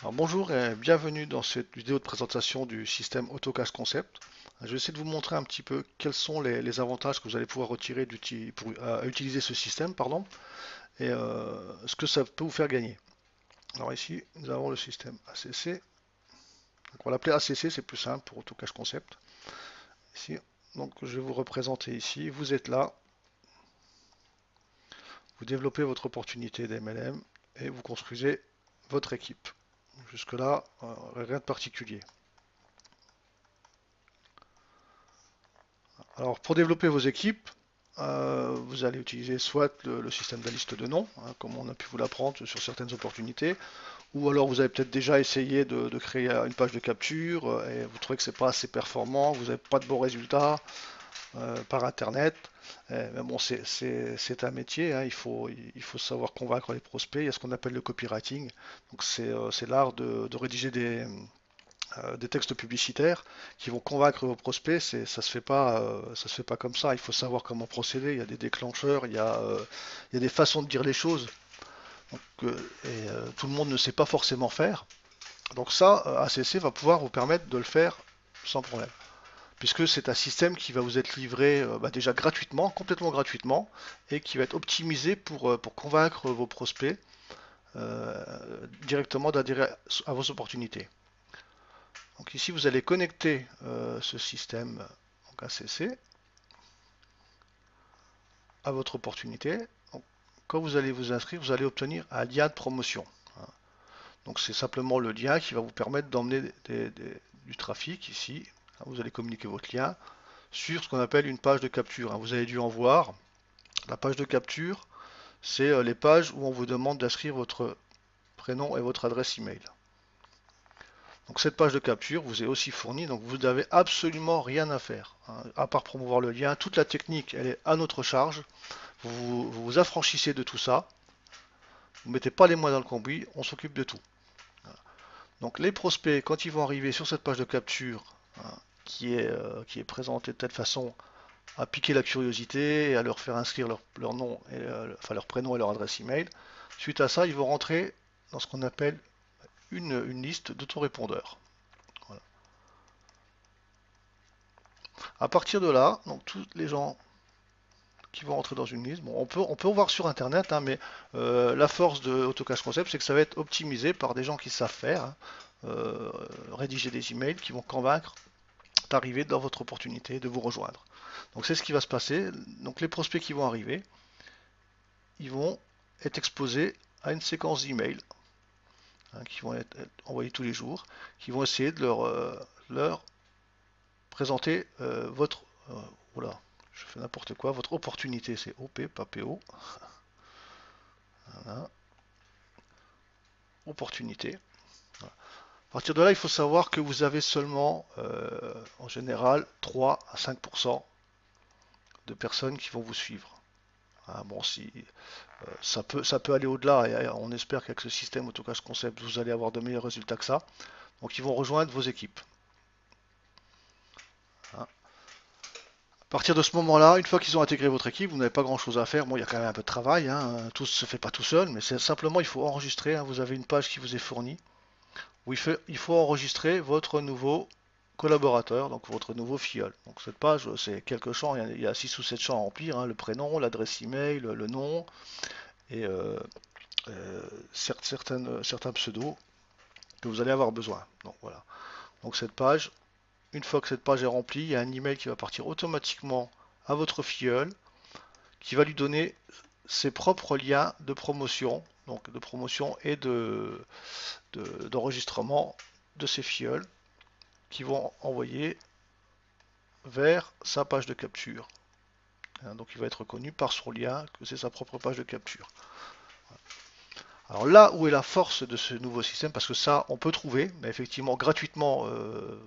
Alors bonjour et bienvenue dans cette vidéo de présentation du système AutoCAD Concept. Je vais essayer de vous montrer un petit peu quels sont les avantages que vous allez pouvoir retirer pour à utiliser ce système, pardon, et ce que ça peut vous faire gagner. Alors ici, nous avons le système ACC. Donc on va l'appeler ACC, c'est plus simple pour AutoCAD Concept. Ici, donc je vais vous représenter ici. Vous êtes là, vous développez votre opportunité d'MLM et vous construisez votre équipe. Jusque-là, rien de particulier. Alors, pour développer vos équipes, vous allez utiliser soit le système de la liste de noms, hein, comme on a pu vous l'apprendre sur certaines opportunités, ou alors vous avez peut-être déjà essayé de créer une page de capture et vous trouvez que c'est pas assez performant, vous n'avez pas de bons résultats par Internet. Mais bon, c'est un métier, hein, il faut savoir convaincre les prospects. Il y a ce qu'on appelle le copywriting. Donc c'est l'art de rédiger des textes publicitaires qui vont convaincre vos prospects. Ça se fait pas comme ça. Il faut savoir comment procéder. Il y a des déclencheurs, il y a des façons de dire les choses. Donc, tout le monde ne sait pas forcément faire. Donc ça, ACC va pouvoir vous permettre de le faire sans problème. Puisque c'est un système qui va vous être livré déjà gratuitement, complètement gratuitement, et qui va être optimisé pour convaincre vos prospects euh, directement d'adhérer à vos opportunités. Donc ici, vous allez connecter ce système donc ACC à votre opportunité. Donc, quand vous allez vous inscrire, vous allez obtenir un lien de promotion. Donc c'est simplement le lien qui va vous permettre d'emmener du trafic ici. Vous allez communiquer votre lien sur ce qu'on appelle une page de capture. Vous avez dû en voir. La page de capture, c'est les pages où on vous demande d'inscrire votre prénom et votre adresse email. Donc cette page de capture vous est aussi fournie, donc vous n'avez absolument rien à faire, hein, à part promouvoir le lien. Toute la technique, elle est à notre charge. Vous vous affranchissez de tout ça. Vous ne mettez pas les mains dans le cambouis, on s'occupe de tout. Donc les prospects, quand ils vont arriver sur cette page de capture, hein, qui est présentée de telle façon à piquer la curiosité et à leur faire inscrire leur nom, enfin leur prénom et leur adresse email, suite à ça, ils vont rentrer dans ce qu'on appelle une liste d'autorépondeurs. Voilà. À partir de là, donc tous les gens qui vont rentrer dans une liste, bon, on peut voir sur internet, hein, mais la force de AutoCAD Concept, c'est que ça va être optimisé par des gens qui savent faire, hein, rédiger des emails qui vont convaincre d'arriver dans votre opportunité, de vous rejoindre. Donc c'est ce qui va se passer. Donc les prospects qui vont arriver, ils vont être exposés à une séquence d'emails, hein, qui vont être envoyés tous les jours, qui vont essayer de leur présenter votre, oula, je fais n'importe quoi, votre opportunité, c'est OP, pas PO, voilà, opportunité. Voilà. À partir de là, il faut savoir que vous avez seulement, en général, 3 à 5% de personnes qui vont vous suivre. Ah, bon, si ça peut aller au-delà, et on espère qu'avec ce système AutoCAD Concept, vous allez avoir de meilleurs résultats que ça. Donc, ils vont rejoindre vos équipes, hein. À partir de ce moment-là, une fois qu'ils ont intégré votre équipe, vous n'avez pas grand-chose à faire. Bon, il y a quand même un peu de travail, hein. Tout ne se fait pas tout seul, mais c'est simplement, il faut enregistrer, hein. Vous avez une page qui vous est fournie où il faut enregistrer votre nouveau collaborateur, donc votre nouveau filleul. Donc cette page, c'est quelques champs, il y a 6 ou 7 champs à remplir, hein, le prénom, l'adresse email, le nom et certains pseudos que vous allez avoir besoin. Donc voilà. Donc cette page, une fois que cette page est remplie, il y a un email qui va partir automatiquement à votre filleul, qui va lui donner ses propres liens de promotion, donc de promotion et d'enregistrement de ses filleuls, qui vont envoyer vers sa page de capture. Hein, donc il va être reconnu par son lien que c'est sa propre page de capture. Alors là où est la force de ce nouveau système, parce que ça on peut trouver, mais effectivement gratuitement, vous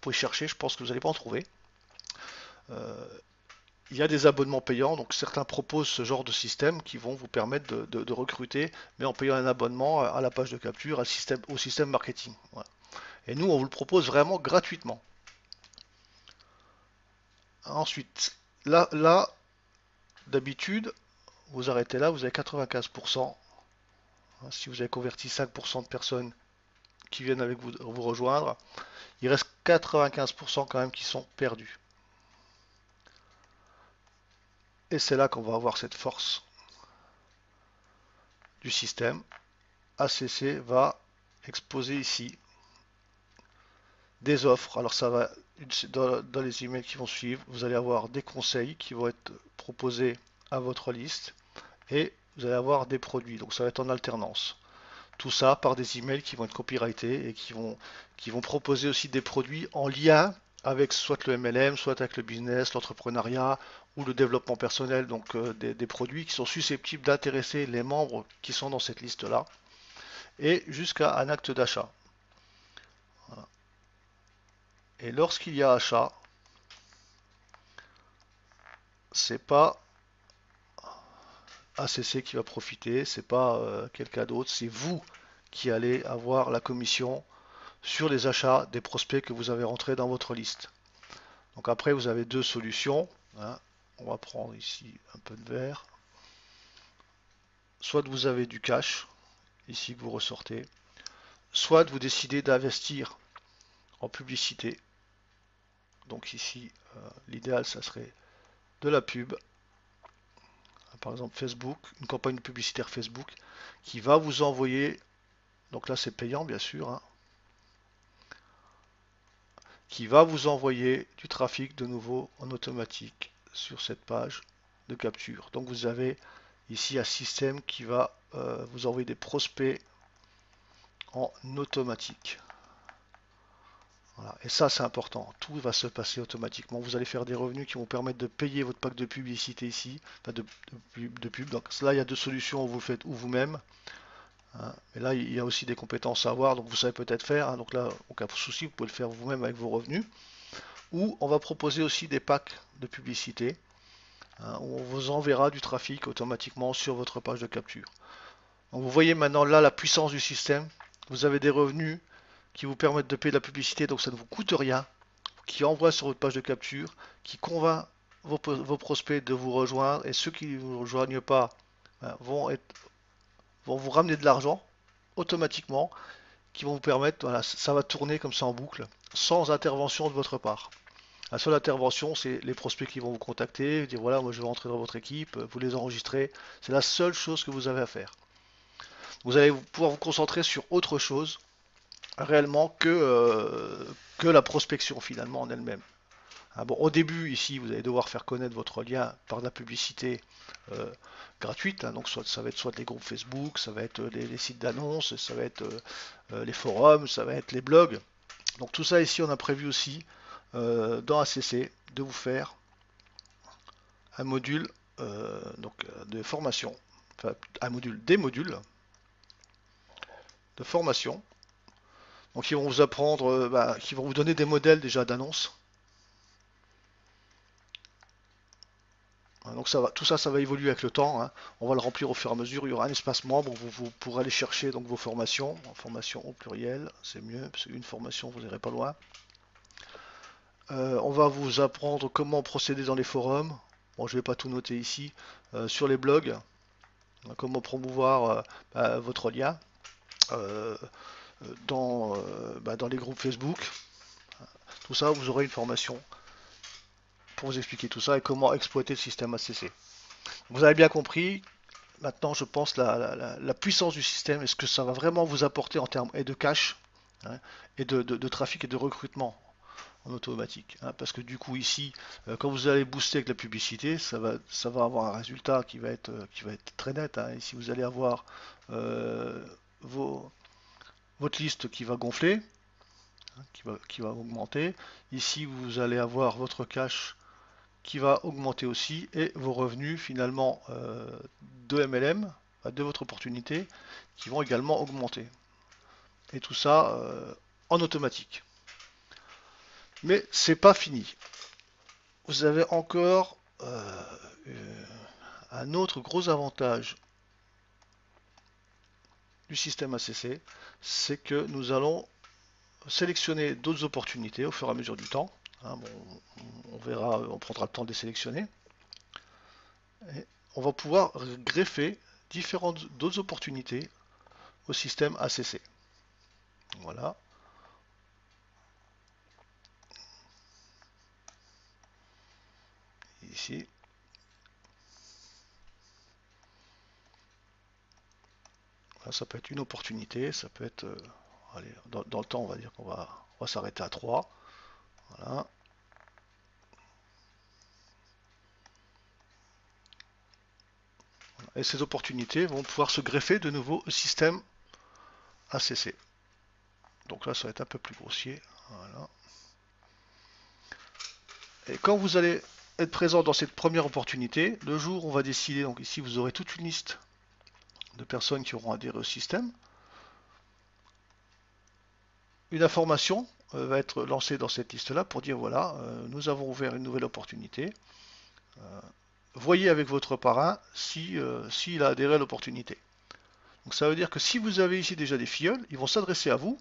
pouvez chercher, je pense que vous n'allez pas en trouver. Euh, il y a des abonnements payants, donc certains proposent ce genre de système qui vont vous permettre de recruter, mais en payant un abonnement à la page de capture, au système marketing. Voilà. Et nous, on vous le propose vraiment gratuitement. Ensuite, là d'habitude, vous arrêtez là, vous avez 95%. Si vous avez converti 5% de personnes qui viennent avec vous rejoindre, il reste 95% quand même qui sont perdus. Et c'est là qu'on va avoir cette force du système. ACC va exposer ici des offres. Alors ça va, dans les emails qui vont suivre, vous allez avoir des conseils qui vont être proposés à votre liste et vous allez avoir des produits. Donc ça va être en alternance. Tout ça par des emails qui vont être copyrightés et qui vont proposer aussi des produits en lien avec soit le MLM, soit avec le business, l'entrepreneuriat ou le développement personnel. Donc des produits qui sont susceptibles d'intéresser les membres qui sont dans cette liste-là et jusqu'à un acte d'achat. Voilà. Et lorsqu'il y a achat, c'est pas ACC qui va profiter, c'est pas quelqu'un d'autre, c'est vous qui allez avoir la commission sur les achats des prospects que vous avez rentrés dans votre liste. Donc après, vous avez deux solutions, hein. On va prendre ici un peu de vert. Soit vous avez du cash, ici que vous ressortez, soit vous décidez d'investir en publicité. Donc ici, l'idéal, ça serait de la pub. Par exemple Facebook, une campagne publicitaire Facebook qui va vous envoyer, donc là c'est payant bien sûr, hein, qui va vous envoyer du trafic de nouveau en automatique sur cette page de capture. Donc vous avez ici un système qui va vous envoyer des prospects en automatique. Voilà. Et ça c'est important, tout va se passer automatiquement. Vous allez faire des revenus qui vont permettre de payer votre pack de publicité ici, enfin de pub. Donc là il y a deux solutions, vous le faites ou vous-même. Hein. Mais là, il y a aussi des compétences à avoir, donc vous savez peut-être faire. Hein. Donc là, aucun souci, vous pouvez le faire vous-même avec vos revenus. Ou on va proposer aussi des packs de publicité, hein, où on vous enverra du trafic automatiquement sur votre page de capture. Donc vous voyez maintenant là la puissance du système. Vous avez des revenus qui vous permettent de payer de la publicité, donc ça ne vous coûte rien, qui envoie sur votre page de capture, qui convainc vos prospects de vous rejoindre, et ceux qui ne vous rejoignent pas hein, vont vous ramener de l'argent automatiquement qui vont vous permettre, voilà, ça va tourner comme ça en boucle, sans intervention de votre part. La seule intervention, c'est les prospects qui vont vous contacter, dire voilà, moi je vais rentrer dans votre équipe, vous les enregistrez. C'est la seule chose que vous avez à faire. Vous allez pouvoir vous concentrer sur autre chose réellement que la prospection finalement en elle-même. Ah bon, au début, ici, vous allez devoir faire connaître votre lien par de la publicité euh, gratuite. Hein, donc, ça va être soit les groupes Facebook, ça va être les sites d'annonces, ça va être les forums, ça va être les blogs. Donc, tout ça ici, on a prévu aussi dans ACC de vous faire un module de formation, enfin, des modules de formation. Donc, ils vont vous apprendre, qui vont vous donner des modèles déjà d'annonces. Donc ça va, tout ça, ça va évoluer avec le temps. Hein. On va le remplir au fur et à mesure. Il y aura un espace membre où vous pourrez aller chercher donc vos formations. Formation au pluriel, c'est mieux, parce qu'une formation, vous n'irez pas loin. On va vous apprendre comment procéder dans les forums. Bon, je ne vais pas tout noter ici. Sur les blogs, comment promouvoir votre lien euh, dans les groupes Facebook. Tout ça, vous aurez une formation pour vous expliquer tout ça et comment exploiter le système ACC. Vous avez bien compris. Maintenant, je pense la puissance du système et ce que ça va vraiment vous apporter en termes et de cash hein, et de trafic et de recrutement en automatique. Hein, parce que du coup ici, quand vous allez booster avec la publicité, ça va avoir un résultat qui va être très net. Hein. Ici, vous allez avoir euh, votre liste qui va gonfler, hein, qui va augmenter. Ici, vous allez avoir votre cash qui va augmenter aussi et vos revenus finalement de MLM, de votre opportunité, qui vont également augmenter. Et tout ça en automatique. Mais c'est pas fini. Vous avez encore un autre gros avantage du système ACC, c'est que nous allons sélectionner d'autres opportunités au fur et à mesure du temps. Hein, bon, on verra, on prendra le temps de les sélectionner. Et on va pouvoir greffer différentes d'autres opportunités au système ACC. Voilà. Ici. Là, ça peut être une opportunité, ça peut être... allez, dans le temps, on va dire on va s'arrêter à 3. Voilà. Et ces opportunités vont pouvoir se greffer de nouveau au système ACC. Donc là, ça va être un peu plus grossier. Voilà. Et quand vous allez être présent dans cette première opportunité, le jour où on va décider, donc ici vous aurez toute une liste de personnes qui auront adhéré au système, une information va être lancée dans cette liste-là pour dire voilà, nous avons ouvert une nouvelle opportunité. Voyez avec votre parrain s'il a adhéré à l'opportunité. Donc ça veut dire que si vous avez ici déjà des filleuls, ils vont s'adresser à vous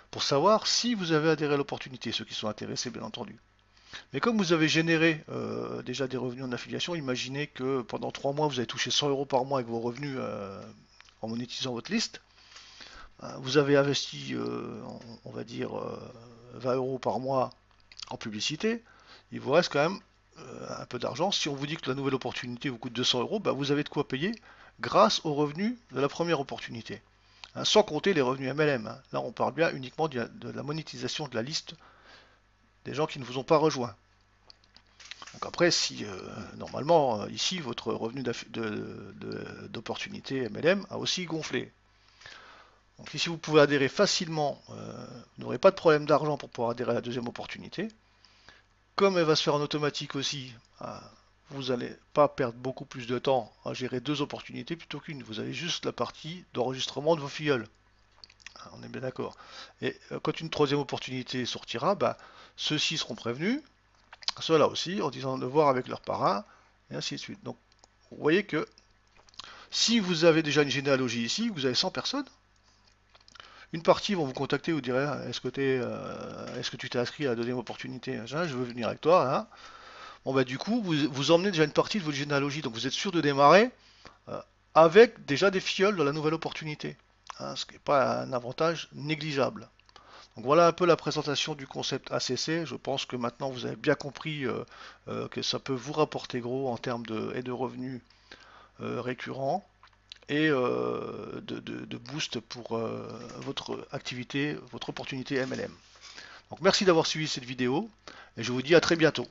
pour savoir si vous avez adhéré à l'opportunité, ceux qui sont intéressés bien entendu. Mais comme vous avez généré déjà des revenus en affiliation, imaginez que pendant 3 mois vous avez touché 100 euros par mois avec vos revenus en monétisant votre liste. Vous avez investi, on va dire, 20 euros par mois en publicité. Il vous reste quand même un peu d'argent. Si on vous dit que la nouvelle opportunité vous coûte 200 euros, bah, vous avez de quoi payer grâce aux revenus de la première opportunité. Hein, sans compter les revenus MLM. Hein. Là, on parle bien uniquement de la monétisation de la liste des gens qui ne vous ont pas rejoint. Donc après, si normalement, ici, votre revenu d'opportunité MLM a aussi gonflé. Donc ici, vous pouvez adhérer facilement, vous n'aurez pas de problème d'argent pour pouvoir adhérer à la deuxième opportunité. Comme elle va se faire en automatique aussi, vous n'allez pas perdre beaucoup plus de temps à gérer deux opportunités plutôt qu'une. Vous avez juste la partie d'enregistrement de vos filleuls. On est bien d'accord. Et quand une troisième opportunité sortira, bah, ceux-ci seront prévenus, ceux-là aussi, en disant de voir avec leurs parrains, et ainsi de suite. Donc, vous voyez que si vous avez déjà une généalogie ici, vous avez 100 personnes, une partie vont vous contacter, vous direz est-ce que tu t'es inscrit à la deuxième opportunité? Je veux venir avec toi. Hein. Bon bah du coup, vous emmenez déjà une partie de votre généalogie, donc vous êtes sûr de démarrer euh, avec déjà des filleuls dans la nouvelle opportunité. Hein, ce qui n'est pas un avantage négligeable. Donc voilà un peu la présentation du concept ACC. Je pense que maintenant vous avez bien compris que ça peut vous rapporter gros en termes de revenus récurrents et de boost pour votre activité, votre opportunité MLM. Donc merci d'avoir suivi cette vidéo et je vous dis à très bientôt.